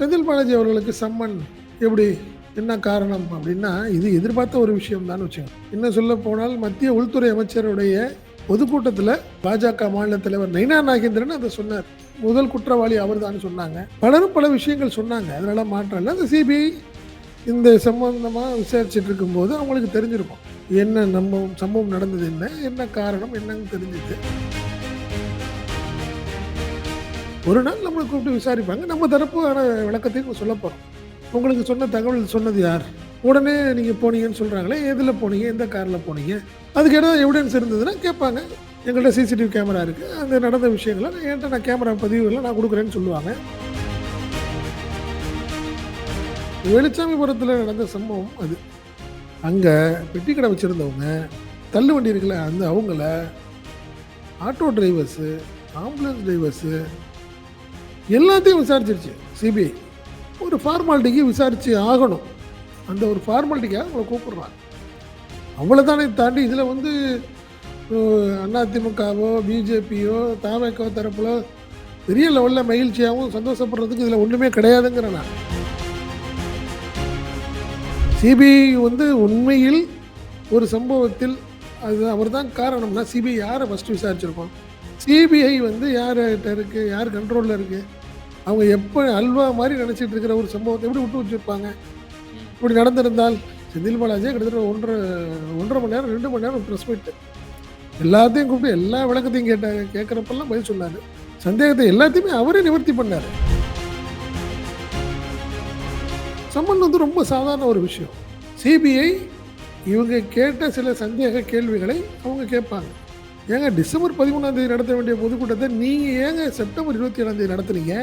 செந்தில் பாலாஜி அவர்களுக்கு சம்மன் எப்படி, என்ன காரணம் அப்படின்னா, இது எதிர்பார்த்த ஒரு விஷயம் தான் வச்சுக்கோங்க. இன்னும் சொல்ல போனால் மத்திய உள்துறை அமைச்சருடைய பொதுக்கூட்டத்தில் பாஜக மாநில தலைவர் நைனா நாகேந்திரன் அதை சொன்னார். முதல் குற்றவாளி அவர் தான் சொன்னாங்க. பலரும் பல விஷயங்கள் சொன்னாங்க, அதனால மாற்றம் இல்லை. அந்த சிபிஐ இந்த சம்பந்தமாக விசாரிச்சுட்டு இருக்கும்போது அவங்களுக்கு தெரிஞ்சிருக்கும் என்ன சம்பவம் நடந்தது, என்ன காரணம் என்னன்னு தெரிஞ்சது. ஒரு நாள் நம்மளை கூப்பிட்டு விசாரிப்பாங்க, நம்ம தரப்பான விளக்கத்தையும் சொல்ல போகிறோம். உங்களுக்கு சொன்ன தகவல் சொன்னது யார், உடனே நீங்கள் போனீங்கன்னு சொல்கிறாங்களே, எதில் போனீங்க, எந்த காரில் போனீங்க, அதுக்கு ஏதாவது எவிடன்ஸ் இருந்ததுன்னா கேட்பாங்க. எங்கள்கிட்ட சிசிடிவி கேமரா இருக்குது, அந்த நடந்த விஷயங்களை என்கிட்ட நான் கேமரா பதிவுகளை நான் கொடுக்குறேன்னு சொல்லுவாங்க. வெளிச்சாமிபுரத்தில் நடந்த சம்பவம் அது. அங்கே பெட்டி கடை வச்சுருந்தவங்க, தள்ளு வண்டி இருக்குல்ல, அவங்கள ஆட்டோ டிரைவர்ஸு, ஆம்புலன்ஸ் டிரைவர்ஸு எல்லாத்தையும் விசாரிச்சிருச்சு சிபிஐ. ஒரு ஃபார்மாலிட்டிக்கு விசாரித்து ஆகணும், அந்த ஒரு ஃபார்மாலிட்டிக்காக அவங்களை கூப்பிடுறாங்க. அவ்வளோதானே தாண்டி இதில் அதிமுகவோ பிஜேபியோ தவேகோ தரப்புல பெரிய லெவலில் மகிழ்ச்சியாகவும் சந்தோஷப்படுறதுக்கு இதில் ஒன்றுமே கிடையாதுங்கிறேன் நான். சிபிஐ உண்மையில் ஒரு சம்பவத்தில் அது அவர் தான் காரணம்னா சிபிஐ யாரை ஃபஸ்ட்டு விசாரிச்சிருக்கோம்? சிபிஐ யார்கிட்ட இருக்குது, யார் கண்ட்ரோலில் இருக்குது? அவங்க எப்போ அல்வா மாதிரி நினச்சிட்டு இருக்கிற ஒரு சம்பவத்தை எப்படி விட்டு வச்சுருப்பாங்க? இப்படி நடந்திருந்தால் செந்தில் பாலாஜியே கிட்டத்தட்ட ஒன்றரை மணி நேரம் 2 மணி நேரம் ஒரு ப்ரெஸ் மீட், எல்லாத்தையும் கூப்பிட்டு எல்லா விளக்கத்தையும் கேட்குறப்பெல்லாம் பதில் சொன்னார். சந்தேகத்தை எல்லாத்தையுமே அவரே நிவர்த்தி பண்ணார். சம்மன் ரொம்ப சாதாரண ஒரு விஷயம். சிபிஐ இவங்க கேட்ட சில சந்தேக கேள்விகளை அவங்க கேட்பாங்க. ஏங்க டிசம்பர் 13 நடத்த வேண்டிய பொதுக்கூட்டத்தை நீங்கள் ஏங்க செப்டம்பர் 27 நடத்துனீங்க?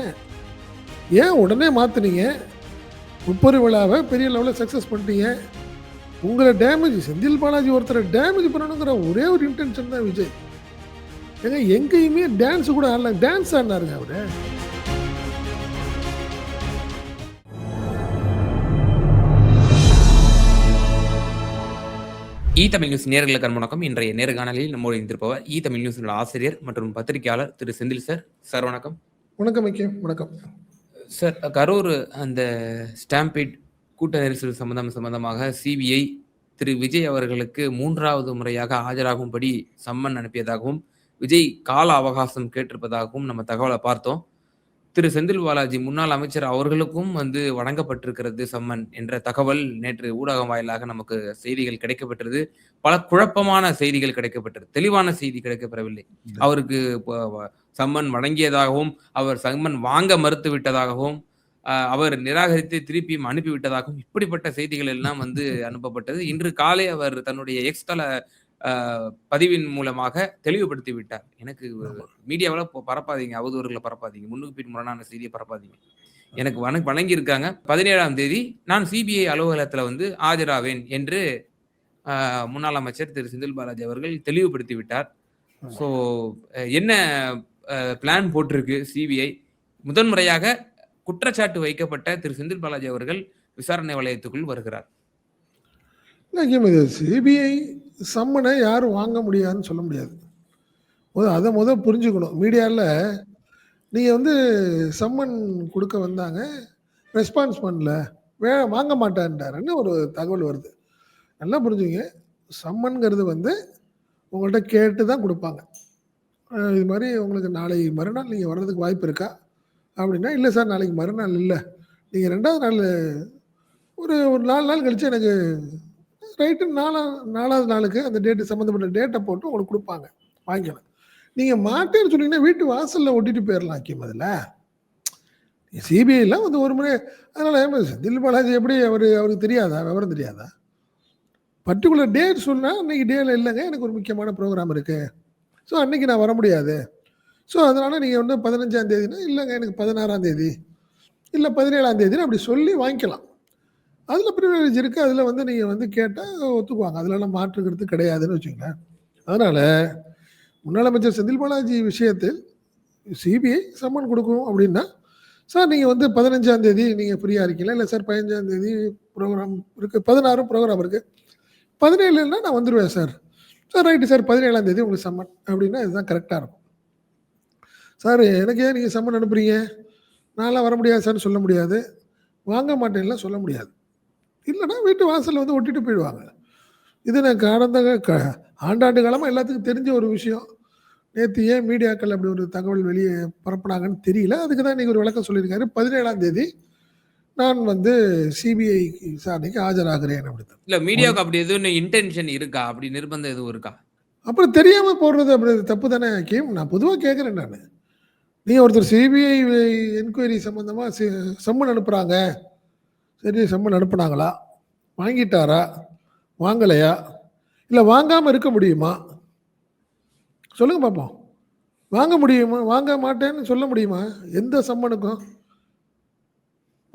ஏன் உடனே மாற்றினீங்க? முப்பது விழாவை பெரிய லெவலில் சக்ஸஸ் பண்ணிட்டீங்க. உங்களை டேமேஜ், செந்தில் பாலாஜி ஒருத்தரை டேமேஜ் பண்ணணுங்கிற ஒரே ஒரு இன்டென்ஷன் தான் விஜய். ஏங்க எங்கேயுமே டான்ஸ் கூட ஆடல, டான்ஸ் ஆடினாருங்க அவரு. தமிழ் நியூஸ் நேயர்களுக்கு வணக்கம். இன்றைய நேர்காணலில் நம்மோடு இருந்திருப்பவர் தமிழ் நியூஸ் ஆசிரியர் மற்றும் பத்திரிகையாளர் திரு செந்தில் சார். சார் வணக்கம். வணக்கம் வணக்கம் சார். கரூர் அந்த ஸ்டாம்பீட் கூட்ட நெரிசல் சம்பந்தமாக சிபிஐ திரு விஜய் அவர்களுக்கு 3வது முறையாக ஆஜராகும்படி சம்மன் அனுப்பியதாகவும் விஜய் கால அவகாசம் கேட்டிருப்பதாகவும் நம்ம தகவலை பார்த்தோம். திரு செந்தில் பாலாஜி முன்னாள் அமைச்சர் அவர்களுக்கும் வழங்கப்பட்டிருக்கிறது சம்மன் என்ற தகவல் நேற்று ஊடகம் வாயிலாக நமக்கு செய்திகள் கிடைக்கப்பட்டது. பல குழப்பமான செய்திகள் கிடைக்கப்பட்டது, தெளிவான செய்தி கிடைக்கப்பெறவில்லை. அவருக்கு சம்மன் வழங்கியதாகவும் அவர் சம்மன் வாங்க மறுத்து விட்டதாகவும் அவர் நிராகரித்து திருப்பியும் அனுப்பிவிட்டதாகவும் இப்படிப்பட்ட செய்திகள் எல்லாம் அனுப்பப்பட்டது. இன்று காலை அவர் தன்னுடைய எக்ஸ் தள பதிவின் மூலமாக தெளிவுபடுத்தி விட்டார். எனக்கு மீடியாவில் பரப்பாதீங்க, அவதூறுகளை பரப்பாதீங்க, முன்னுக்கு பின் முரணான செய்தியை பரப்பாதீங்க. எனக்கு வழங்கியிருக்காங்க 17ஆம் தேதி நான் சிபிஐ அலுவலகத்தில் ஆஜராவேன் என்று முன்னாள் அமைச்சர் திரு செந்தில் பாலாஜி அவர்கள் தெளிவுபடுத்தி விட்டார். ஸோ என்ன பிளான் போட்டிருக்கு சிபிஐ? முதன்முறையாக குற்றச்சாட்டு வைக்கப்பட்ட திரு செந்தில் பாலாஜி அவர்கள் விசாரணை வளையத்துக்குள் வருகிறார். சிபிஐ சம்மனை யாரும் வாங்க முடியாதுன்னு சொல்ல முடியாது. அதை புரிஞ்சுக்கணும். மீடியாவில் நீங்கள் சம்மன் கொடுக்க வந்தாங்க, ரெஸ்பான்ஸ் பண்ணல, வாங்க மாட்டேன்ட்டாருன்னு ஒரு தகவல் வருது. நல்லா புரிஞ்சுங்க, சம்மன்கிறது உங்கள்கிட்ட கேட்டு தான் கொடுப்பாங்க. இது மாதிரி உங்களுக்கு நாளை மறுநாள் நீங்கள் வர்றதுக்கு வாய்ப்பு இருக்கா அப்படின்னா, இல்லை சார் நாளைக்கு மறுநாள் இல்லை, நீங்கள் 2வது நாள் ஒரு 4 நாள் கழித்து எனக்கு ரைட்டு, 4வது நாளுக்கு அந்த டேட்டு சம்மந்தப்பட்ட டேட்டை போட்டு உங்களுக்கு கொடுப்பாங்க, வாங்கிக்கலாம். நீங்கள் மாட்டேன்னு சொன்னீங்கன்னா வீட்டு வாசலில் ஒட்டிட்டு போயிடலாம். அதில் சிபிஐலாம் ஒரு முறை, அதனால் செந்தில் பாலாஜி எப்படி அவருக்கு தெரியாதா, விவரம் தெரியாதா? பர்டிகுலர் டேட் சொன்னால் அன்றைக்கி டேல இல்லைங்க, எனக்கு ஒரு முக்கியமான ப்ரோக்ராம் இருக்குது, ஸோ அன்றைக்கி நான் வர முடியாது, ஸோ அதனால் நீங்கள் 15ஆம் தேதினா இல்லைங்க எனக்கு 16ஆம் தேதி இல்லை 17ஆம் தேதினு அப்படி சொல்லி வாங்கிக்கலாம். அதில் ப்ரிவிலேஜ் இருக்குது, அதில் நீங்கள் கேட்டால் ஒத்துக்குவாங்க, அதிலலாம் மாற்றுக்கிறது கிடையாதுன்னு வச்சுங்களேன். அதனால் முன்னாள் அமைச்சர் செந்தில் பாலாஜி விஷயத்தில் சிபிஐ சம்மன் கொடுக்கணும் அப்படின்னா, சார் நீங்கள் 15ஆம் தேதி நீங்கள் ஃப்ரீயாக இருக்கீங்களா? இல்லை சார் 15ஆம் தேதி ப்ரோக்ராம் இருக்குது, 16 ப்ரோக்ராம் இருக்குது, 17னா நான் வந்துடுவேன் சார். சார் ரைட்டு சார், 17ஆம் தேதி உங்களுக்கு சம்மன் அப்படின்னா இதுதான் கரெக்டாக இருக்கும். சார் எனக்கு ஏன் நீங்கள் சம்மன் அனுப்புறீங்க, நான்லாம் வர முடியாது சார்ன்னு சொல்ல முடியாது. வாங்க மாட்டேன்லாம் சொல்ல முடியாது. இல்லன்னா வீட்டு வாசல்ல வந்து ஒட்டிட்டு போயிடுவாங்க. இது நான் கடந்த ஆண்டாண்டு காலமா எல்லாத்துக்கும் தெரிஞ்ச ஒரு விஷயம். நேத்து ஏன் மீடியாக்கள் அப்படி ஒரு தகவல் வெளியே பரப்புனாங்கன்னு தெரியல. அதுக்கு தான் இன்னைக்கு ஒரு விளக்கம் சொல்லியிருக்காரு. 17ஆம் தேதி நான் வந்து சிபிஐ விசாரணைக்கு ஆஜராகிறேன் அப்படித்தான். இல்ல மீடியாவுக்கு அப்படி எதுவும் இன்டென்ஷன் இருக்கா? அப்படி நிர்பந்தம் எதுவும் இருக்கா? அப்புறம் தெரியாம போடுறது அப்படி தப்பு தானே ஹக்கீம். நான் பொதுவா கேட்கிறேன் நானு. நீங்க ஒருத்தர் சிபிஐ என்கொயரி சம்பந்தமா சம்மன் அனுப்புறாங்க. சரி சம்மன் அனுப்புனாங்களா? வாங்கிட்டாரா? வாங்கலையா? இல்ல வாங்காம இருக்க முடியுமா? சொல்லுங்க பார்ப்போம். வாங்க முடியுமா? வாங்க மாட்டேன்னு சொல்ல முடியுமா? எந்த சம்மனுக்கும்?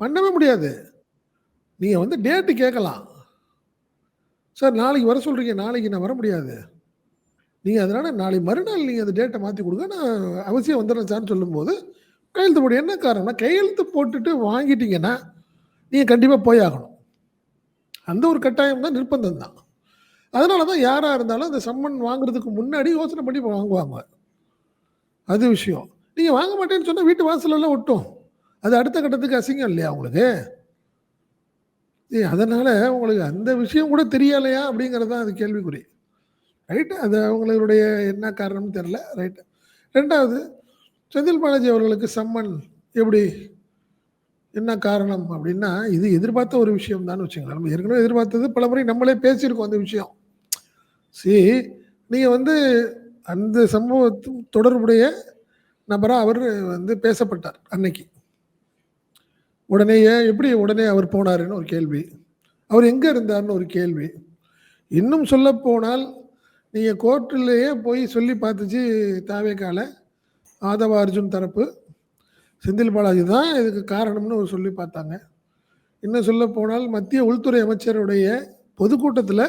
பண்ணவே முடியாது. நீங்க வந்து டேட் கேட்கலாம். சார் நாளைக்கு வர சொல்றீங்க. நாளைக்கு நான் வர முடியாது. நீங்க அதனால நாளை மறுநாள் நீங்க அந்த டேட்ட மாத்தி குடுங்க. நான் அவசியம் வந்துடுறேன் சார்ன்னு சொல்லும்போது, கையெழுத்து போடு. என்ன காரணம்னா, கையெழுத்து போட்டுட்டு வாங்கிட்டீங்கன்னா, நீங்க கண்டிப்பா போய் ஆகணும். அந்த ஒரு கட்டாயம் தான், நிர்பந்தம் தான். அதனால தான் யாரா இருந்தாலும் அந்த சம்மன் வாங்குறதுக்கு முன்னாடி யோசனை பண்ணி வாங்குவாங்க. அது விஷயம். நீங்க வாங்க மாட்டேன்னு சொன்னா வீட்டு வாசல்லலாம் ஒட்டும். அது அடுத்த கட்டத்துக்கு அசிங்கம் இல்லையா உங்களுக்கு? அதனால உங்களுக்கு அந்த விஷயம் கூட தெரியலையா அப்படிங்கிறது தான் அது கேள்விக்குறி. ரைட். அது அவங்களுடைய என்ன காரணம்னு தெரியல. ரைட். 2வது செந்தில் பாலாஜி அவர்களுக்கு சம்மன் எப்படி? என்ன காரணம் அப்படின்னா, இது எதிர்பார்த்த ஒரு விஷயம் தான்னு வச்சுக்கங்களேன். நம்ம ஏற்கனவே எதிர்பார்த்தது பலமுறை நம்மளே பேசியிருக்கோம் அந்த விஷயம். நீங்க வந்து அந்த சம்பவத்து தொடர்புடைய நபரா அவர் வந்து பேசப்பட்டார் அன்னைக்கு. உடனே ஏன் எப்படி உடனே அவர் போனாருன்னு ஒரு கேள்வி. அவர் எங்க இருந்தார்ன்னு ஒரு கேள்வி. இன்னும் சொல்லப்போனால், நீங்க கோர்ட்டிலேயே போய் சொல்லி பார்த்துச்சு தாவேக்கால ஆதவ அர்ஜுன் தரப்பு. செந்தில் பாலாஜி தான் இதுக்கு காரணம்னு சொல்லி பார்த்தாங்க. இன்னும் சொல்லப்போனால் மத்திய உள்துறை அமைச்சருடைய பொதுக்கூட்டத்தில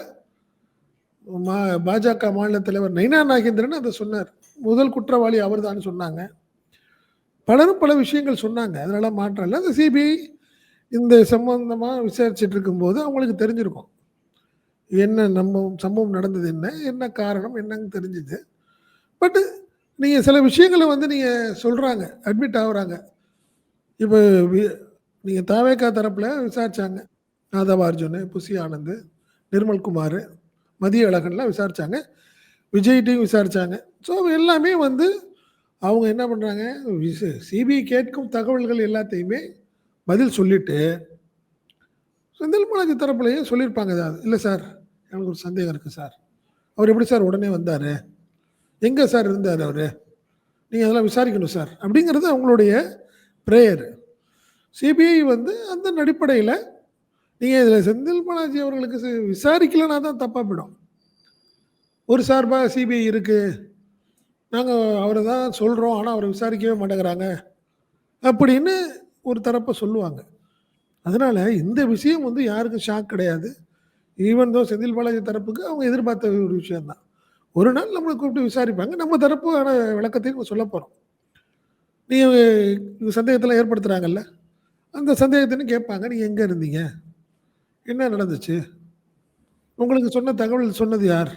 பாஜக மாநில தலைவர் நைனா நாகேந்திரன் அதை சொன்னார். முதல் குற்றவாளி அவர்தான்னு சொன்னாங்க. பலரும் பல விஷயங்கள் சொன்னாங்க. அதனால மாற்றம் இல்ல. அந்த சிபிஐ இந்த சம்பந்தமா விசாரிச்சுட்டு இருக்கும்போது அவங்களுக்கு தெரிஞ்சிருக்கும். என்ன சம்பவம் நடந்தது என்ன? என்ன காரணம்? என்னன்னு தெரிஞ்சுது. பட் நீங்க சில விஷயங்கள வந்து நீங்க சொல்றாங்க. அட்மிட் ஆகுறாங்க. இப்ப நீங்க தாவேகா தரப்புல விசாரிச்சாங்க. ஆதவ அர்ஜுன், புசி ஆனந்த், நிர்மல்குமார், மதிய அழகன்லாம் விசாரிச்சாங்க. விஜய்ட்டையும் விசாரிச்சாங்க. ஸோ எல்லாமே வந்து அவங்க என்ன பண்றாங்க, சிபிஐ கேட்கும் தகவல்கள் எல்லாத்தையுமே பதில் சொல்லிட்டு, செந்தில் பாலாஜி தரப்புலயும் சொல்லியிருப்பாங்க ஏதாவது. இல்ல சார், எனக்கு ஒரு சந்தேகம் இருக்கு சார். அவர் எப்படி சார் உடனே வந்தாரு? எங்க சார் இருந்தாரு அவரு? நீங்க அதெல்லாம் விசாரிக்கணும் சார். அப்படிங்கிறது அவங்களுடைய பிரேயர். சிபிஐ வந்து அந்த அடிப்படையில நீங்க இதுல செந்தில் பாலாஜி அவர்களுக்கு விசாரிக்கலனா தான் தப்பா போயிடும். ஒரு சார்பா சிபிஐ இருக்கு. நாங்க அவர தான் சொல்றோம். ஆனா அவர விசாரிக்கவே மாட்டேங்கிறாங்க. அப்படின்னு ஒரு தரப்ப சொல்லுவாங்க. அதனால இந்த விஷயம் வந்து யாருக்கும் ஷாக் கிடையாது. ஈவன் தோ செந்தில் பாலாஜி தரப்புக்கு அவங்க எதிர்பார்த்த ஒரு விஷயம் தான். ஒரு நாள் நம்மள கூப்பிட்டு விசாரிப்பாங்க. நம்ம தரப்பான விளக்கத்தையும் சொல்லப் போறோம். நீங்க சந்தேகத்தலாம் ஏற்படுத்துறாங்கல்ல, அந்த சந்தேகத்தையும் கேட்பாங்க. நீங்க எங்க இருந்தீங்க? என்ன நடந்துச்சு? உங்களுக்கு சொன்ன தகவல் சொன்னது யார்?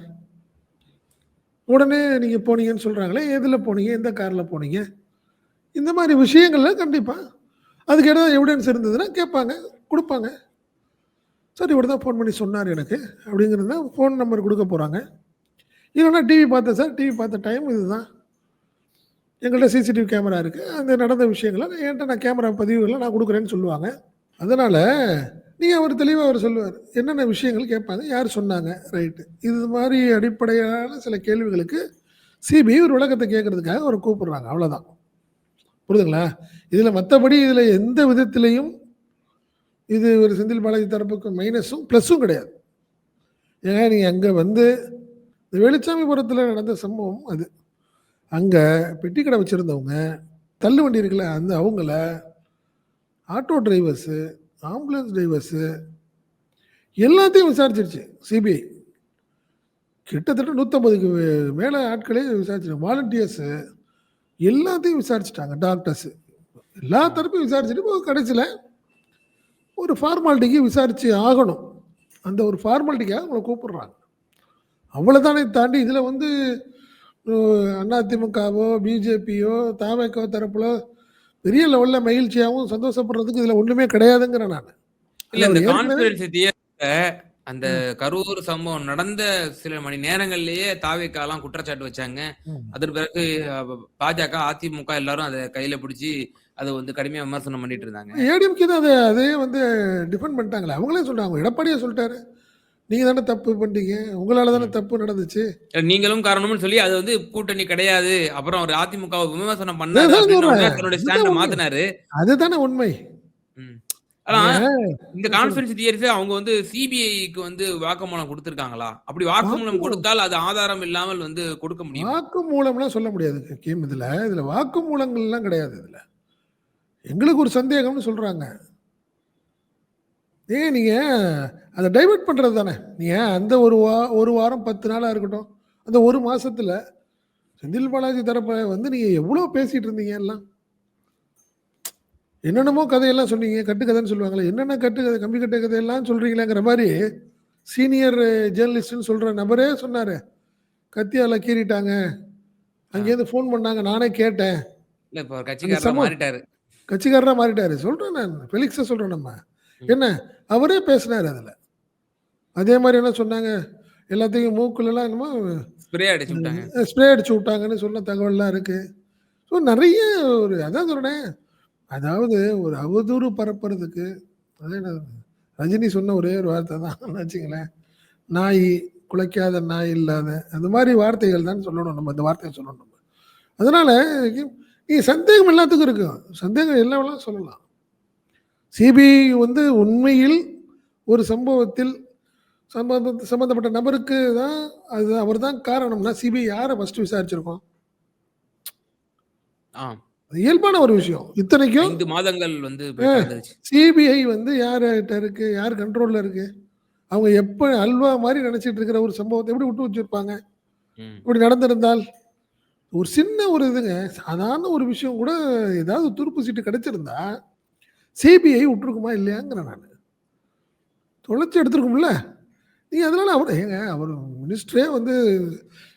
உடனே நீங்க போனீங்கன்னு சொல்றாங்களே, எதுல போனீங்க? எந்த கார்ல போனீங்க? இந்த மாரி விஷயங்கள்ல கண்டிப்பா அதுக்கு ஏதாவது எவிடன்ஸ் இருந்ததுன்னா கேட்பாங்க, குடுப்பாங்க. சார் இவரு தான் ஃபோன் பண்ணி சொன்னாரு எனக்கு. அப்படிங்கிறத ஃபோன் நம்பர் குடுக்க போறாங்க. இல்லன்னா டிவி பார்த்தேன் சார். டிவி பார்த்த டைம் இதுதான். எங்கள்ட்ட சிசிடிவி கேமரா இருக்கு. அந்த நடந்த விஷயங்கள என்ட்ட நான் கேமரா பதிவுகள்லாம் நான் குடுக்குறேன்னு சொல்லுவாங்க. அதனால நீங்க அவர் தெளிவா அவர் சொல்லுவாரு. என்னென்ன விஷயங்கள் கேட்பாங்க. யார் சொன்னாங்க? ரைட்டு. இது மாரி அடிப்படையான சில கேள்விகளுக்கு சிபிஐ ஒரு விளக்கத்த கேட்கறதுக்காக அவர கூப்பிடுறாங்க. அவ்வளோதான். புரியுதுங்களா? இதுல மத்தபடி இதுல எந்த விதத்திலயும் இது ஒரு செந்தில் பாலாஜி தரப்புக்கு மைனஸும், பிளஸும் கிடையாது. ஏன்னா நீங்க அங்க வந்து இந்த வெளிச்சாமிபுரத்துல நடந்த சம்பவம் அது. அங்க பெட்டி கடை வச்சிருந்தவங்க, தள்ளு வண்டி இருக்குல்ல, அந்த அவங்கள, ஆட்டோ டிரைவர்ஸு, ஆம்புலன்ஸ் டிரைவர்ஸு எல்லாத்தையும் விசாரிச்சிருச்சு சிபிஐ. கிட்டத்தட்ட 150க்கு மேல ஆட்களே விசாரிச்சிருக்காங்க. வாலண்டியர்ஸு எல்லாத்தையும் விசாரிச்சுட்டாங்க. டாக்டர்ஸு எல்லா தரப்பையும் விசாரிச்சுட்டு இப்போ கடைசியில ஒரு ஃபார்மாலிட்டிக்கு விசாரிச்சு ஆகணும். அந்த ஒரு ஃபார்மாலிட்டிக்காக உங்கள கூப்பிடுறாங்க. அவ்வளோதானே தாண்டி இதில வந்து அதிமுகவோ, பிஜேபியோ, தமாகா தரப்புல பெரிய லெவல்ல மகிழ்ச்சியாவும் சந்தோஷப்படுறதுக்கு இதுல ஒண்ணுமே கிடையாதுங்கிறேன் நானு. இல்ல அது இந்த அவர் ஏற்கனவே கான்ஸ்பிரன்சி தியரில அந்த ம், கரூர் சம்பவம் நடந்த சில மணி நேரங்கள்லயே தாவேக்காலாம் குற்றச்சாட்டு வச்சாங்க. ம். அதன் பிறகு பாஜக, அதிமுக எல்லாரும் அத கையில பிடிச்சு அத வந்து கடுமையா விமர்சனம் பண்ணிட்டு இருந்தாங்க. ஏடிஎம்கே தான் அதையே வந்து டிஃபெண்ட் பண்ணிட்டாங்களே. அவங்களே சொல்றாங்க. எடப்பாடியே சொல்லிட்டாரு. நீங்க தானே தப்பு பண்ணிட்டீங்க. உங்களால தானே ம். தப்பு நடந்துச்சு. நீங்களும் காரணம்னு சொல்லி அது வந்து கூட்டணி கிடையாது. அப்புறம் அவர் அதிமுகவை விமர்சனம் பண்ணாரு அதுதான் அப்படின்ன உடனே சொல்றேன். தன்னுடைய அதுதான் ஸ்டாண்ட உண்மை. மாத்துனாரு. அதுதானே உண்மை. ம். ஆனா நீங்க இந்த சொல்லுங்க. கான்ஸ்பிரன்சி தியரிஸ அவங்க வந்து சிபிஐக்கு வந்து வாக்குமூலம் குடுத்திருக்காங்களா? அப்படி வாக்குமூலம் வாக்குமூலம் கொடுத்தால் அது ஆதாரம் இல்லாமல் வந்து கொடுக்க முடியுமா? வாக்குமூலம்லாம் சொல்ல முடியாதுங்க கிம் இதுல. இதுல வாக்குமூலங்கள்லாம் கிடையாது இதுல. எங்களுக்கு ஒரு சந்தேகம்னு சொல்றாங்க. ஏன் நீங்க அத டைவர்ட் பண்றது தானே. நீங்க அந்த ஒரு வாரம் 10 நாளா இருக்கட்டும். அந்த 1 மாசத்துல செந்தில் பாலாஜி தரப்ப வந்து நீங்க எவ்வளோ பேசிட்டு இருந்தீங்க எல்லாம். என்னென்னமோ கதையெல்லாம் சொன்னீங்க. கட்டுக்கதைன்னு சொல்லுவாங்கல்ல. என்னென்ன கட்டுக்கதை, கம்பி கட்டு கதையெல்லாம் சொல்றீங்களேங்கிற மாரி சீனியர் ஜேர்னலிஸ்ட்ன்னு சொல்ற நபரே சொன்னாரு. கத்தியால கீறிட்டாங்க. ஆ. அங்கேருந்து ஃபோன் பண்ணாங்க. நானே கேட்டேன். இல்ல இப்ப அந்த கட்சிக்காரரா மாறிட்டாரு. கட்சிக்காரரா மாறிட்டாரு. சொல்றேன் நான். ஃபெலிக்ஸ சொல்றோம் நம்ம. ம். என்ன அவரே பேசினாரு அதுல. அதே மாரி என்ன சொன்னாங்க, எல்லாத்தையும் மூக்குலலாம் என்னமோ ஸ்ப்ரே அடிச்சு விட்டாங்க. ஸ்ப்ரே அடிச்சு விட்டாங்கன்னு சொன்ன தகவல்லாம் இருக்கு. ஸோ நெறைய ஒரு அதான் சொல்றேனே, அதாவது ஒரு அவதூறு பரப்புறதுக்கு அது என்ன ரஜினி சொன்ன ஒரே ஒரு வார்த்தை தான் வச்சுங்களேன். நாயி, குலைக்காத நாய் இல்லாத அந்த மாரி வார்த்தைகள் தான் சொல்லணும் நம்ம. இந்த வார்த்தைய சொல்லணும் நம்ம. அதனால நீங்க சந்தேகம் எல்லாத்துக்கும் இருக்கும். சந்தேகம் என்ன வேணாலும் சொல்லலாம். சிபிஐ வந்து உண்மையில் ஒரு சம்பவத்தில் சம்பந்தப்பட்ட நபருக்கு தான் அது அவர் தான் காரணம்னா சிபிஐ யாரை ஃபர்ஸ்ட் விசாரிச்சிருக்கோம். ஆ. அது இயல்பான ஒரு விஷயம். இத்தனைக்கும் 5 மாதங்கள் வந்து போய் கடந்துருச்சு. சிபிஐ வந்து யார்கிட்ட இருக்கு, யார் கண்ட்ரோல்ல இருக்கு. அவங்க எப்ப அல்வா மாரி நினைச்சிட்டு இருக்கிற ஒரு சம்பவத்தை எப்படி விட்டு வச்சிருப்பாங்க. ம். இப்படி நடந்திருந்தால் ஒரு சின்ன ஒரு இதுங்க சாதாரண ஒரு விஷயம் கூட ஏதாவது துருப்பு சீட்டு கிடைச்சிருந்தா சிபிஐ விட்டுருக்குமா இல்லையாங்கிறேன் நான். தொலைச்சு எடுத்துருக்கும்ல. நீங்க அதனால அவர் மினிஸ்டரே வந்து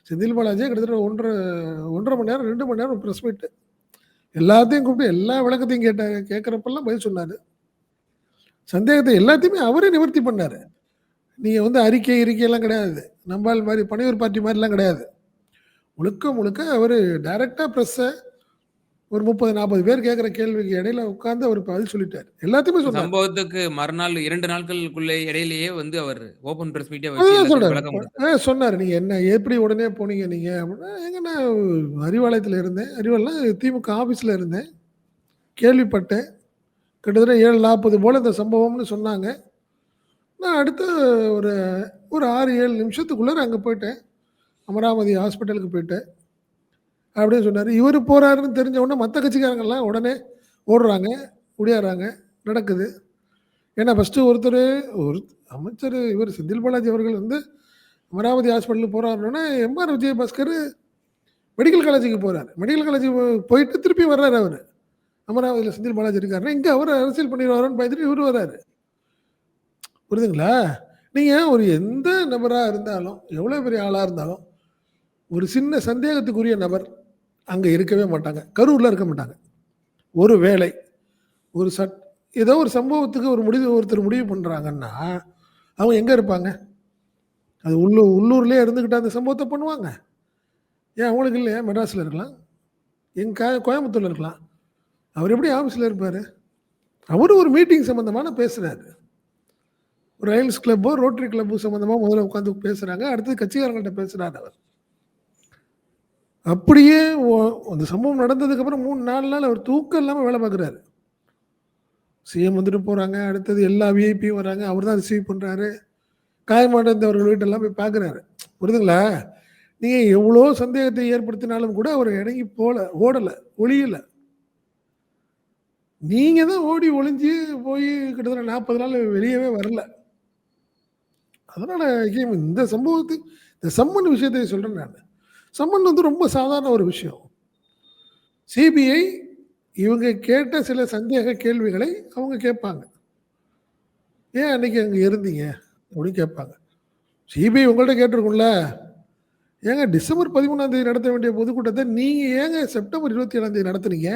செந்தில் பாலாஜியே கிட்டத்தட்ட 1 1/2 மணி நேரம், 2 மணி நேரம் பிரஸ் மீட். எல்லாத்தையும் கூப்பிட்டு எல்லா விளக்கத்தையும் கேட்டாரு. கேட்கிறப்பெல்லாம் பதில் சொன்னாரு. சந்தேகத்தை எல்லாத்தையுமே அவரே நிவர்த்தி பண்ணாரு. நீங்க வந்து அறிக்கையெல்லாம் கிடையாது. நம்பாள் மாரி பனையூர் பார்ட்டி மாரிலாம் கிடையாது. முழுக்க முழுக்க அவரு டைரக்ட்டா பிரஸ்ஸ ஒரு 30, 40 பேர் கேட்கிற கேள்விக்கு இடையில உட்கார்ந்து அவர் பதில் சொல்லிட்டாரு. எல்லாத்தையுமே சொன்னாரு. சம்பவத்துக்கு மறுநாள் 2 நாட்களுக்குள்ளே இடையிலேயே வந்து அவர் ஓப்பன் பிரஸ் மீட்டே வச்சு அதுதான் எல்லாத்துக்கும் சொல்றாரு. விளக்கம் குடுத்தாரு. சொன்னாரு. "நீங்க என்ன எப்படி உடனே போனீங்க நீங்க?" அப்படின்னா, "ஏங்க நான் அறிவாலயத்துல இருந்தேன். அறிவாலயம் திமுக ஆஃபீஸ்ல இருந்தேன். கேள்விப்பட்டேன். கிட்டத்தட்ட 7:40 போல இந்த சம்பவம்னு சொன்னாங்க. நான் அடுத்து ஒரு ஒரு 6, 7 நிமிஷத்துக்குள்ளார அங்க போயிட்டேன். அமராவதி ஹாஸ்பிட்டலுக்கு போயிட்டேன்." அப்படின்னு சொன்னாரு. இவரு போறாருன்னு தெரிஞ்ச உடனே மத்த கட்சிக்காரங்கலாம் உடனே ஓடுறாங்க, ஒடியார்றாங்க. நடக்குது. ஏன்னா ஃபர்ஸ்ட்டு ஒரு அமைச்சர் இவர் செந்தில் பாலாஜி அவர்கள் வந்து அமராவதி ஹாஸ்பிட்டலுக்கு போறாருன்னோனே, எம்.ஆர். விஜயபாஸ்கர் மெடிக்கல் காலேஜுக்கு போறாரு. மெடிக்கல் காலேஜ் போயிட்டு திருப்பி வர்றாரு அவரு. அமராவதியில செந்தில் பாலாஜி இருக்காருன்னா, இங்க அவரு அரசியல் பண்ணிருவாரோன்னு பயந்துட்டு இவரு வர்றாரு. புரியுதுங்களா? நீங்க ஒரு எந்த நபரா இருந்தாலும், எவ்வளவு பெரிய ஆளா இருந்தாலும், ஒரு சின்ன சந்தேகத்துக்குரிய நபர் அங்க இருக்கவே மாட்டாங்க. கரூர்ல இருக்க மாட்டாங்க. ஒரு வேளை ஒரு ஏதோ ஒரு சம்பவத்துக்கு ஒருத்தர் முடிவு பண்றாங்கன்னா, அவங்க எங்க இருப்பாங்க? அது உள்ளூர்லயே இருந்துகிட்டு அந்த சம்பவத்த பண்ணுவாங்க. ஏன் அவங்களுக்கு இல்லையா? மெட்ராஸ்ல இருக்கலாம். கோயம்புத்தூர்ல இருக்கலாம். அவர் எப்படி ஆஃபீஸ்ல இருப்பாரு? அவரு ஒரு மீட்டிங் சம்பந்தமான பேசுறாரு. ஒரு ரயல்ஸ் கிளப்போ, ரோட்டரி கிளப் சம்பந்தமா முதல்ல உட்கார்ந்து பேசுறாங்க. அடுத்தது கட்சிக்காரங்கள்ட்ட பேசுறாரு அவர். அப்படியே அந்த சம்பவம் நடந்ததுக்கு அப்புறம் 3, 4 நாள் அவர் தூக்கம் இல்லாம வேலை பார்க்குறாரு. சிஎம் வந்துட்டு போறாங்க. அடுத்தது எல்லா விஐபியும் வராங்க. அவர் தான் ரிசீவ் பண்றாரு. காயமடைந்தவர்கள் வீட்டெல்லாம் போய் பார்க்குறாரு. புரியுதுங்களா? நீங்க எவ்வளோ சந்தேகத்தை ஏற்படுத்தினாலும் கூட அவர் இறங்கி ஓடல, ஒளியல. நீங்க தான் ஓடி ஒளிஞ்சு போய் கிட்டத்தட்ட 40 நாள் வெளியவே வரல. அதனால இந்த இந்த சம்மன் விஷயத்தை சொல்றேன் நானு. சம்மன் வந்து ரொம்ப சாதாரண ஒரு விஷயம். சிபிஐ இவங்க கேட்ட சில சந்தேக கேள்விகளை அவங்க கேட்பாங்க. "ஏன் அன்னைக்கு அங்க இருந்தீங்க?" அப்படின்னு கேட்பாங்க. சிபிஐ உங்கள்ட்ட கேட்டிருக்கும்ல. ஏங்க டிசம்பர் 13ஆம் தேதி நடத்த வேண்டிய பொதுக்கூட்டத்தை நீங்க ஏங்க செப்டம்பர் 27ஆம் தேதி நடத்துனீங்க?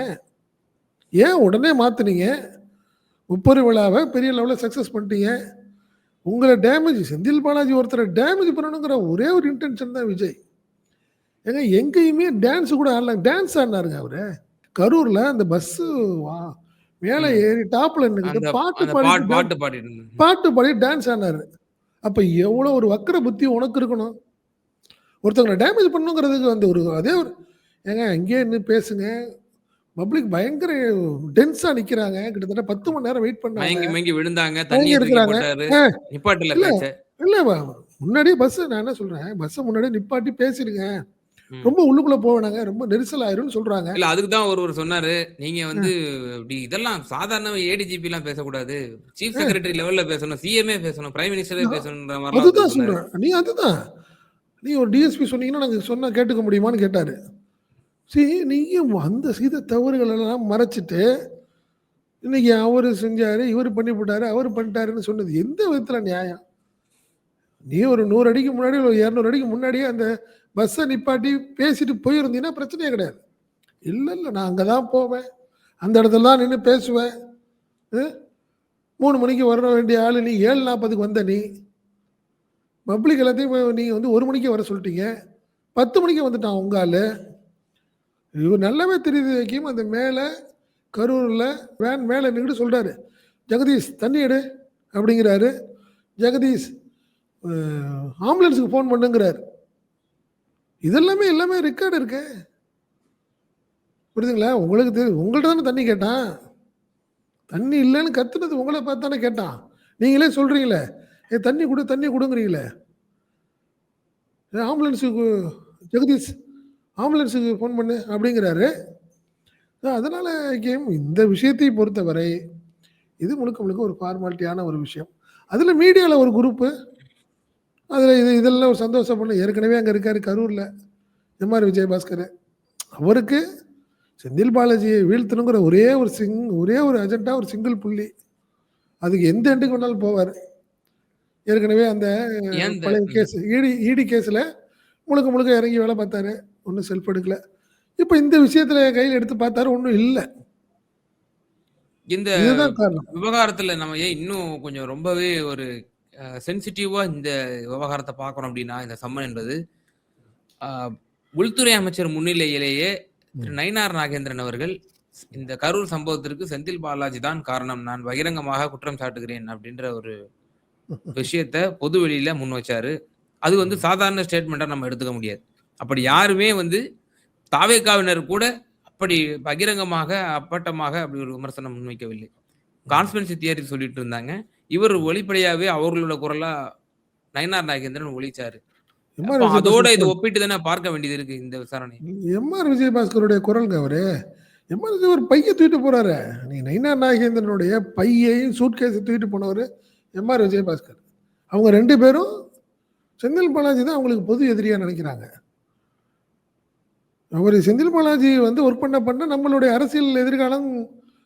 ஏன் உடனே மாத்துனீங்க? முப்பெரும் விழாவ பெரிய லெவல்ல சக்சஸ் பண்ணிட்டீங்க. உங்கள டேமேஜ் செந்தில் பாலாஜி ஒருத்தர டேமேஜ் பண்ணணுங்கிற ஒரே ஒரு இன்டென்ஷன் தான் விஜய். ஏங்க எங்கேயுமே டான்ஸ் கூட ஆடல. டான்ஸ் ஆடுனாருங்க அவரு. கரூர்ல அந்த பஸ்ஸு வா மேல ம். ஏறி டாப்ல நின்னுகிட்டு அந்த பாட்டு அந்த பாடிட்டு பாட்டு பாடிட்டு இருந்தேன். பாட்டு பாடி டான்ஸ் ஆடுனாரு. அப்ப எவ்வளோ ஒரு வக்கர புத்தி உனக்கு இருக்கணும்? ஒருத்தவங்கள டேமேஜ் பண்ணணுங்கிறதுக்கு வந்து ஒரு அதே ஒரு ஏங்க அங்கேயே நின்னு பேசுங்க. பப்ளிக் பயங்கர டென்ஸா நிக்கிறாங்க. கிட்டத்தட்ட 10 மணி நேரம் வெயிட் பண்ணாங்க. மயங்கி மயங்கி விழுந்தாங்க. மயங்கி தண்ணீய தூக்கி இருக்கிறாங்க. போட்டாரு. ஆ நிப்பாட்டல இல்ல, பேச்ச. இல்ல முன்னாடியே பஸ் நான் என்ன சொல்றேன், பஸ்ஸ முன்னாடியே நிப்பாட்டி பேசிடுங்க. ம். ரொம்ப உள்ளுக்குள்ள போ வேணாங்க. ரொம்ப நெரிசல் ஆயிரும்னு சொல்றாங்க. இல்ல அதுக்கு தான் ஒருவர் சொன்னாரு. நீங்க வந்து இப்படி இதெல்லாம் சாதாரண ஏடிஜிபிலாம் பேசக்கூடாது. சீஃப் செக்ரட்டரி லெவல்ல பேசணும். சிஎம்ஏ பேசணும். பிரைம் மினிஸ்டரே பேசணும்ன்ற மாரிலாம் ஒருத்தர் அதுதான் சொன்னாரு. சொல்றேன். அதுதான். நீ ஒரு டிஎஸ்பி சொன்னீங்கன்னா, நாங்க சொன்னா கேட்டுக்க முடியுமான்னு கேட்டாரு. நீங்க அந்த செய்த தவறுகள் எல்லாம் மறைச்சிட்டு, இன்னைக்கு அவரு செஞ்சாரு, இவரு பண்ணிப்புட்டாரு, அவரு பண்ணிட்டாருன்னு சொன்னது எந்த விதத்துல நியாயம்? நீ ஒரு 100 அடிக்கு முன்னாடி, ஒரு 200 அடிக்கு முன்னாடியே அந்த பஸ்ஸ நிப்பாட்டி பேசிட்டு போயிருந்தீன்னா பிரச்சனையே கிடையாது. இல்ல, இல்ல நான் அங்க தான் போவேன். அந்த இடத்துல தான் நின்னு பேசுவேன். அ 3 மணிக்கு வர வேண்டிய ஆளு நீ 7:40க்கு வந்த நீ. பப்ளிக் எல்லாத்தையும் நீங்க வந்து 1 மணிக்கே வர சொல்லிட்டீங்க. 10 மணிக்கு வந்துட்டான் உங்க ஆளு. இவர் நல்லாவே தெரியுது ஹக்கீம் அந்த மேல கரூர்ல வேன் மேல நின்னுட்டு சொல்றாரு, "ஜெகதீஷ் தண்ணி எடு" அப்படிங்கிறாரு. ஜெகதீஷ் அ ஆம்புலன்ஸுக்கு ஃபோன் பண்ணுங்கிறாரு. எல்லாமே ரெக்கார்ட் இருக்கு. புரியுதுங்களா? உங்களுக்கு உங்கள்ட்ட தானே தண்ணி கேட்டான். தண்ணி இல்லன்னு கத்துனது உங்கள பார்த்து தானே கேட்டான். நீங்களே சொல்றீங்களே, தண்ணி குடு, தண்ணி குடுங்குறீங்களே. ஆம்புலன்ஸுக்கு ஜெகதீஷ் ஆம்புலன்ஸுக்கு ஃபோன் பண்ணு அப்படிங்கிறாரு. அதனால இந்த விஷயத்தை பொறுத்தவரை, இது முழுக்க முழுக்க ஒரு ஃபார்மாலிட்டியான ஒரு விஷயம். அதுல மீடியால ஒரு குரூப்பு, அதுல இதெல்லாம் ஒரு சந்தோஷப்படணும். ஏற்கனவே அங்க இருக்காரு கரூர்ல, எம்.ஆர். விஜயபாஸ்கர். அவருக்கு செந்தில் பாலாஜியை வீழ்த்தணுங்கிற ஒரே ஒரு அஜெண்டா, ஒரு சிங்கிள் புள்ளி. அதுக்கு எந்த எண்டுக்கு வேணாலும் போவாரு. ஏற்கனவே அந்த ஏன் இந்த பழைய கேஸ் ஈடி கேஸ்ல முழுக்க முழுக்க இறங்கி வேலை பார்த்தாரு. ஒண்ணும் செல்ஃப் எடுக்கல. இப்ப இந்த விஷயத்துல கையில எடுத்து பார்த்தாரு, ஒண்ணும் இல்ல. இந்த இதுதான் காரணம். விவகாரத்துல நம்ம ஏன் இன்னும் கொஞ்சம் ரொம்பவே ஒரு சென்சிட்டிவா இந்த விவகாரத்த பார்க்குறோம் அப்படின்னா, இந்த சம்மன் என்பது, அ உள்துறை அமைச்சர் முன்னிலையிலேயே திரு நயினார் நாகேந்திரன் அவர்கள், இந்த கரூர் சம்பவத்திற்கு செந்தில் பாலாஜி தான் காரணம். நான் பகிரங்கமாக குற்றம் சாட்டுகிறேன் அப்படின்ற ஒரு விஷயத்த பொது வெளியில முன் வச்சாரு. அது வந்து சாதாரண ஸ்டேட்மெண்ட்டா நம்ம எடுத்துக்க முடியாது. அப்படி யாருமே வந்து தாவேகாவினர் கூட அப்படி பகிரங்கமாக, அப்பட்டமாக அப்படி ஒரு விமர்சனம் முன்வைக்கவில்லை. கான்ஸ்பிரன்சி தியரி சொல்லிட்டு இருந்தாங்க. இவர் வெளிப்படையாவே அவர்களோட குரலா நயினார் நாகேந்திரன் ஒலிச்சாரு. எம்.ஆர். அப்ப அதோட விஜயபாஸ்கர் இத குரல். ஒப்பிட்டு தானே பார்க்க வேண்டியது இருக்கு இந்த விசாரணை. எம்.ஆர். விஜயபாஸ்கருடைய குரல்ங்க அவரு. எம்.ஆர். விஜய் ஒரு பைய தூக்கிட்டு போறாரு. நீ நயினார் நாகேந்திரனுடைய பையையும் சூட்கேஸ தூக்கிட்டு போனவரு எம்.ஆர். விஜயபாஸ்கர். அவங்க 2 பேரும் செந்தில் பாலாஜி தான் அவங்களுக்கு பொது எதிரியா நினைக்கிறாங்க. அவரு செந்தில் பாலாஜி வந்து ஒர்க் பண்ண நம்மளுடைய அரசியல் எதிர்காலம்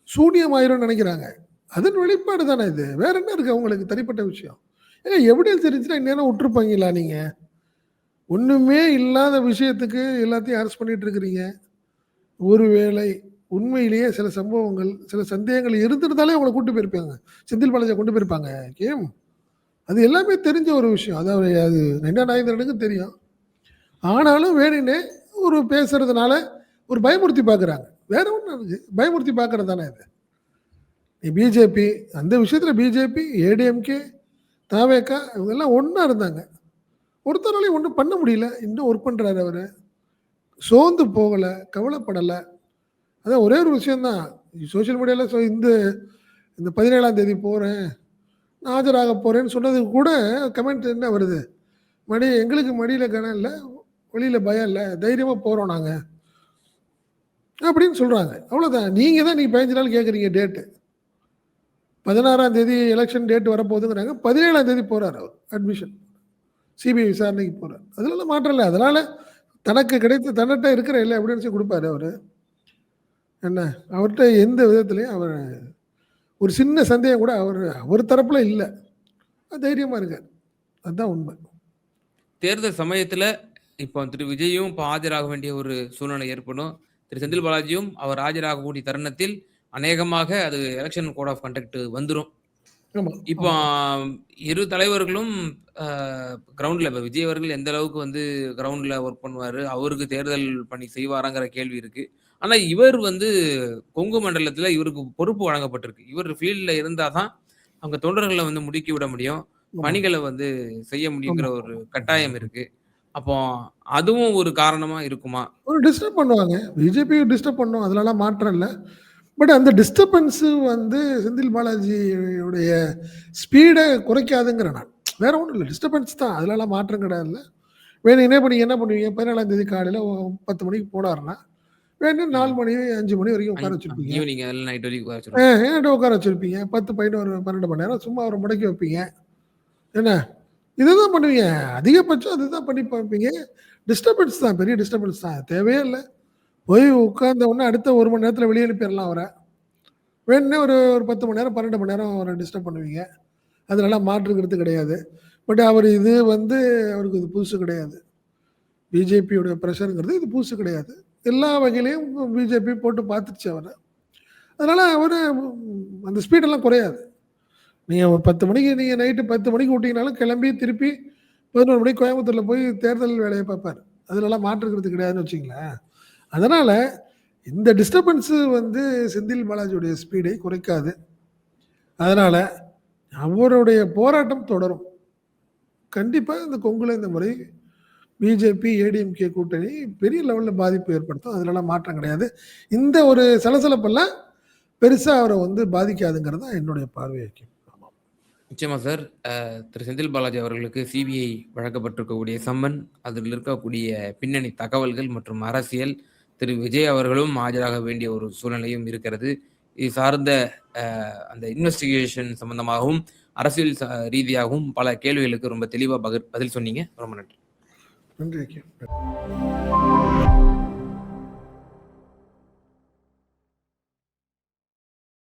சூனியமாயிரும்னு நினைக்கிறாங்க. அதன் வெளிப்பாடு தானே இது. வேற என்ன இருக்கு அவங்களுக்கு தனிப்பட்ட விஷயம்? ஏங்க எவிடன்ஸ் இருந்துச்சுன்னா இந்நேரம் விட்டுருப்பாங்களா நீங்க? ஒண்ணுமே இல்லாத விஷயத்துக்கு எல்லாத்தையும் அரெஸ்ட் பண்ணிட்டு இருக்கிறீங்க. ஒருவேளை உண்மையிலேயே சில சம்பவங்கள், சில சந்தேகங்கள் இருந்திருந்தாலே அவங்கள கூட்டு போயிருப்பாங்க. செந்தில் பாலாஜிய கொண்டு போயிருப்பாங்க. கேம் அது எல்லாமே தெரிஞ்ச ஒரு விஷயம். அதாவது அது நயினார் நாகேந்திரனுக்கும் தெரியும். ஆனாலும் வேணும்னே ஒரு பேசுறதுனால ஒரு பயமுறுத்தி பார்க்குறாங்க. வேற ஒண்ணும் இருக்கு. பயமுறுத்தி பார்க்கறது தானே இது. பிஜேபி அந்த விஷயத்துல பிஜேபி, ஏடிஎம்கே, தவேகா இவங்கெல்லாம் ஒண்ணா இருந்தாங்க. ஒருத்தராலையும் ஒண்ணும் பண்ண முடியல. இன்னும் ஒர்க் பண்றாரு அவரு. சோர்ந்து போகல, கவலைப்படல. அதான் ஒரே ஒரு விஷயம் தான். சோசியல் மீடியால இந்த இந்த 17ஆம் தேதி போறேன், நான் ஆஜராக போறேன்னு சொன்னதுக்கு கூட கமெண்ட் என்ன வருது? எங்களுக்கு மடியில கனம் இல்ல, வெளியில பயம் இல்ல, தைரியமா போறோம் நாங்க. அப்படின்னு சொல்றாங்க. அவ்வளோதான். நீங்க தான் 15 நாள் கேட்குறீங்க டேட்டு. 16ஆம் தேதி எலக்ஷன் டேட் வரப்போகுதுங்கிறாங்க. 17ஆம் தேதி போறாரு அவர் அட்மிஷன். சிபிஐ விசாரணைக்கு போறாரு. அதுலலாம் மாற்றம் இல்ல. அதனால தனக்கு கிடைத்த தன்னிட்ட இருக்கிற எல்லா எவிடன்ஸையும் குடுப்பாரு அவரு. என்ன, அவர்ட்ட எந்த விதத்திலயும் ஒரு சின்ன சந்தேகம் கூட அவர் தரப்புல இல்ல. தைரியமா இருக்காரு. அதுதான் உண்மை. தேர்தல் சமயத்துல இப்போ திரு விஜயும் இப்ப ஆஜராக வேண்டிய ஒரு சூழ்நிலை ஏற்படும். திரு செந்தில் பாலாஜியும் அவர் ஆஜராகக்கூடிய தருணத்தில் அநேகமாக அது எலக்ஷன் கோட் ஆஃப் கண்டக்ட் வந்துரும். ஆமா, இப்போ ஆமா. இரு தலைவர்களும் அ கிரவுண்ட்ல இப்ப விஜய் அவர்கள் எந்த அளவுக்கு வந்து கிரவுண்ட்ல ஒர்க் பண்ணுவாரு, அவருக்கு தேர்தல் பணி செய்வாராங்கிற கேள்வி இருக்கு. ஆனா இவர் வந்து கொங்கு மண்டலத்தில இவருக்கு பொறுப்பு வழங்கப்பட்டிருக்கு. இவர் ஃபீல்ட்ல இருந்தா தான் அங்க தொண்டர்கள வந்து முடுக்கி விட முடியும். ஆமா, பணிகள வந்து செய்ய முடியுங்கிற ஆமா, ஒரு ஆமா. கட்டாயம் இருக்கு. அப்போ அதுவும் ஒரு காரணமா இருக்குமா? ஒரு டிஸ்டர்ப் பண்ணுவாங்க. பிஜேபி டிஸ்டர்ப் பண்ணும். அதுலலாம் மாற்றம் இல்ல. பட் அந்த டிஸ்டர்பன்ஸ் வந்து செந்தில் பாலாஜியுடைய ஸ்பீட குறைக்காதுங்கிறேன் நான். வேற ஒண்ணும் இல்ல. டிஸ்டர்பன்ஸ் தான். அதுலலாம் மாற்றம் கிடையாதுல்ல. வேணும்னே இப்ப நீங்க என்ன பண்ணுவீங்க? 17ஆம் தேதி காலையில 10 மணிக்கு போனாருன்னா, வேணும்னே 4 ம். மணி, 5 மணி வரைக்கும் உட்கார வச்சிருப்பீங்க. ஈவினிங் இல்ல நைட் வரைக்கும் வச்சுருவாங்க. ஏன்ட்ட உட்கார வச்சிருப்பீங்க. 10, 11, 12 மணி நேரம் சும்மா அவர முடக்கி வைப்பீங்க. என்ன? இதுதான் பண்ணுவீங்க. அதிகபட்சம் அதுதான் பண்ணி பார்ப்பீங்க. டிஸ்டர்பன்ஸ் தான். பெரிய டிஸ்டர்பன்ஸ் தான். தேவையே இல்ல. போய் உட்கார்ந்த உடனே அடுத்த 1 மணி நேரத்துல வெளிய அனுப்பிறலாம் அவர. வேணும்னே ஒரு ஒரு 10 மணி நேரம், 12 மணி நேரம் அவர டிஸ்டர்ப் பண்ணுவீங்க. அதுலலாம் மாற்றுக்கிறது கிடையாது. பட் அவரு இது வந்து அவருக்கு இது புதுசு கிடையாது. பிஜேபியோட பிரஷர்ங்கிறது இது புதுசு கிடையாது. எல்லா வகையிலயும் பிஜேபி போட்டு பார்த்துருச்சு அவர. அதனால அவரு அந்த ஸ்பீடெல்லாம் குறையாது. நீங்க ஒரு 10 மணிக்கு நீங்க நைட்டு 10 மணிக்கு விட்டீங்கனாலும் கிளம்பி திருப்பி 11 மணிக்கு கோயம்புத்தூர்ல போய் தேர்தல் வேலைய பார்ப்பாரு. அதுலலாம் மாற்றுக்கிறது கிடையாதுன்னு வச்சுக்கங்களேன். அதனால இந்த டிஸ்டர்பன்ஸ் வந்து செந்தில் பாலாஜியுடைய ஸ்பீடை குறைக்காது. அதனால அவருடைய போராட்டம் தொடரும். கண்டிப்பா இந்த கொங்குல இந்த முறை பிஜேபி, ஏடிஎம்கே கூட்டணி பெரிய லெவல்ல பாதிப்பு ஏற்படுத்தும். அதுலலாம் மாற்றம் கிடையாது. இந்த ஒரு சலசலப்பெல்லாம் பெருசா அவர வந்து பாதிக்காதுங்கிறது தான் என்னுடைய பார்வை. ஆமா. நிச்சயமா சார். திரு செந்தில் பாலாஜி அவர்களுக்கு சிபிஐ வழங்கப்பட்டிருக்கக்கூடிய சம்மன், அதில் இருக்கக்கூடிய பின்னணி தகவல்கள் மற்றும் அரசியல், திரு விஜய் அவர்களும் ஆஜராக வேண்டிய ஒரு சூழ்நிலையும் இருக்கிறது. இது சார்ந்த அந்த இன்வெஸ்டிகேஷன் சம்பந்தமாகவும், அரசியல் ரீதியாகவும் பல கேள்விகளுக்கு ரொம்ப தெளிவா பதில் சொன்னீங்க. ரொம்ப நன்றி. நன்றி.